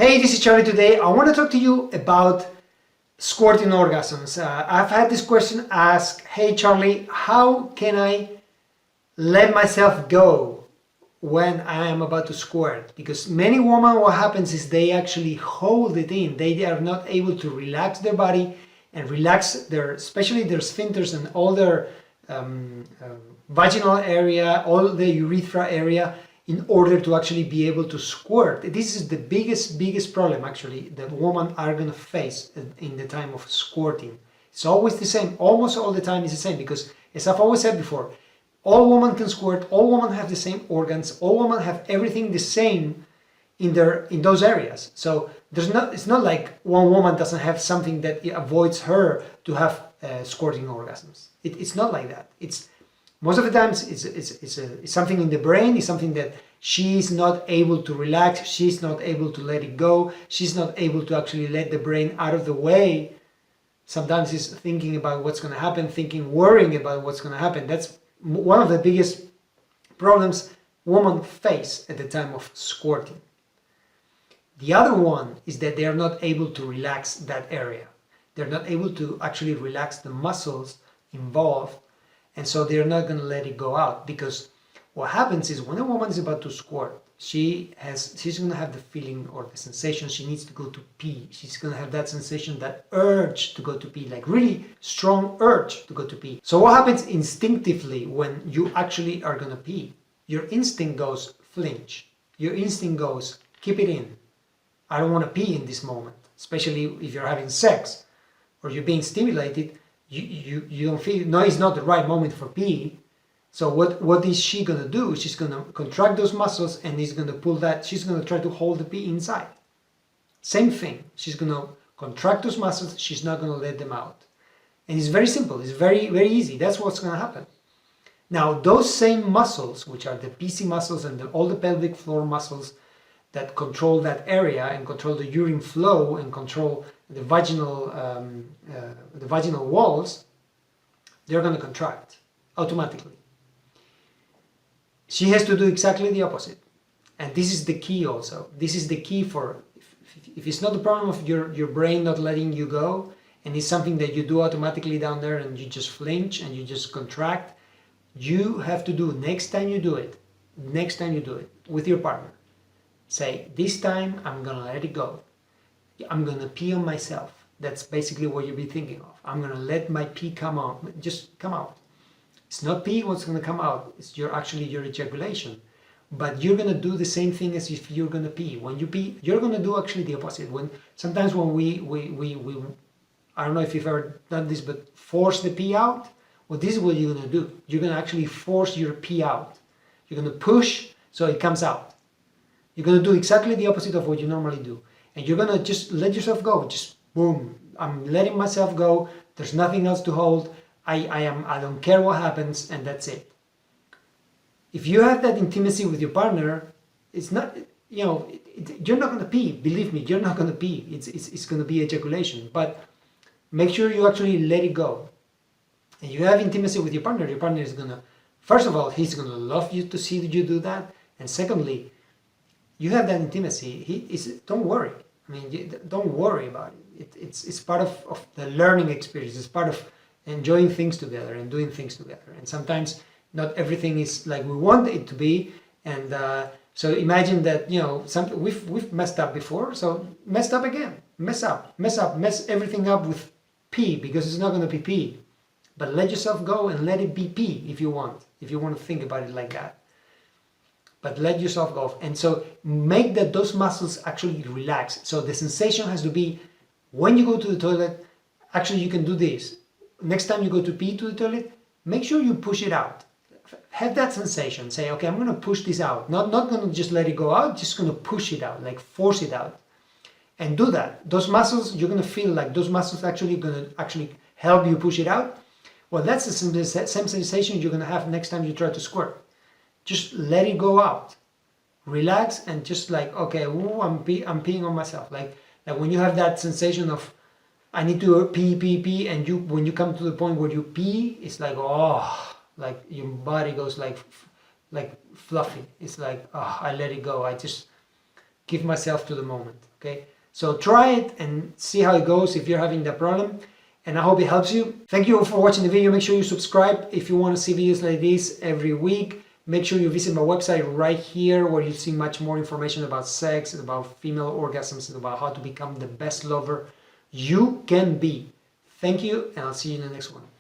Hey, this is Charlie. Today I want to talk to you about squirting orgasms. I've had this question asked, hey Charlie, how can I let myself go when I am about to squirt? Because many women, what happens is they actually hold it in. They are not able to relax their body and relax their, especially their sphincters and all their vaginal area, all the urethra area, in order to actually be able to squirt. This is the biggest problem actually that women are going to face in the time of squirting. It's always the same, almost all the time is the same, because as I've always said before, all women can squirt, all women have the same organs, all women have everything the same in those areas. So it's not like one woman doesn't have something that avoids her to have squirting orgasms. It's not like that. It's most of the times it's something in the brain, it's something that she's not able to relax, she's not able to let it go, she's not able to actually let the brain out of the way. Sometimes it's thinking about what's going to happen, worrying about what's going to happen. That's one of the biggest problems women face at the time of squirting. The other one is that they are not able to relax that area. They're not able to actually relax the muscles involved. And so they're not going to let it go out, because what happens is when a woman is about to squirt, she's going to have the feeling or the sensation she needs to go to pee. She's going to have that sensation, that urge to go to pee, like really strong urge to go to pee. So what happens instinctively when you actually are going to pee? Your instinct goes flinch. Your instinct goes keep it in. I don't want to pee in this moment, especially if you're having sex or you're being stimulated. You don't feel, no, it's not the right moment for pee. So what is she going to do? She's going to contract those muscles and she's going to pull that, she's going to try to hold the pee inside. Same thing. She's going to contract those muscles, she's not going to let them out. And it's very simple, it's very easy. That's what's going to happen. Now those same muscles, which are the PC muscles and all the pelvic floor muscles that control that area and control the urine flow and control the vaginal walls, they're going to contract automatically. She has to do exactly the opposite. And this is the key also. This is the key for, if it's not the problem of your brain not letting you go, and it's something that you do automatically down there and you just flinch and you just contract, you have to do, next time you do it with your partner, say, this time I'm going to let it go. I'm going to pee on myself. That's basically what you'll be thinking of. I'm going to let my pee come out, just come out. It's not pee what's going to come out, it's actually your ejaculation. But you're going to do the same thing as if you're going to pee. When you pee, you're going to do actually the opposite. Sometimes when we I don't know if you've ever done this, but force the pee out, well, this is what you're going to do. You're going to actually force your pee out. You're going to push so it comes out. You're going to do exactly the opposite of what you normally do. And you're going to just let yourself go. Just boom. I'm letting myself go. There's nothing else to hold. I don't care what happens, and that's it. If you have that intimacy with your partner, it's not, you're not going to pee. Believe me, you're not going to pee. It's going to be ejaculation. But make sure you actually let it go. And you have intimacy with your partner is going to, first of all, he's going to love you to see you do that. And secondly, you have that intimacy. Don't worry. I mean, don't worry about it. It's part of the learning experience. It's part of enjoying things together and doing things together. And sometimes not everything is like we want it to be. And so imagine that, we've messed up before. So messed up again. Mess everything up with pee, because it's not going to be pee. But let yourself go and let it be pee if you want to think about it like that. But let yourself go. And so make that those muscles actually relax. So the sensation has to be, when you go to the toilet, actually you can do this. Next time you go to pee to the toilet, make sure you push it out. Have that sensation. Say, okay, I'm going to push this out. Not going to just let it go out, just going to push it out, like force it out. And do that. Those muscles, you're going to feel like those muscles actually going to actually help you push it out. Well, that's the same sensation you're going to have next time you try to squirt. Just let it go out. Relax and just like, okay, ooh, I'm peeing on myself. Like when you have that sensation of, I need to pee, and when you come to the point where you pee, it's like, oh, like your body goes like fluffy. It's like, oh, I let it go. give myself to the moment. Okay, so try it and see how it goes if you're having that problem. And I hope it helps you. Thank you for watching the video. Make sure you subscribe if you want to see videos like this every week. Make sure you visit my website right here where you see much more information about sex, about female orgasms, and about how to become the best lover you can be. Thank you, and I'll see you in the next one.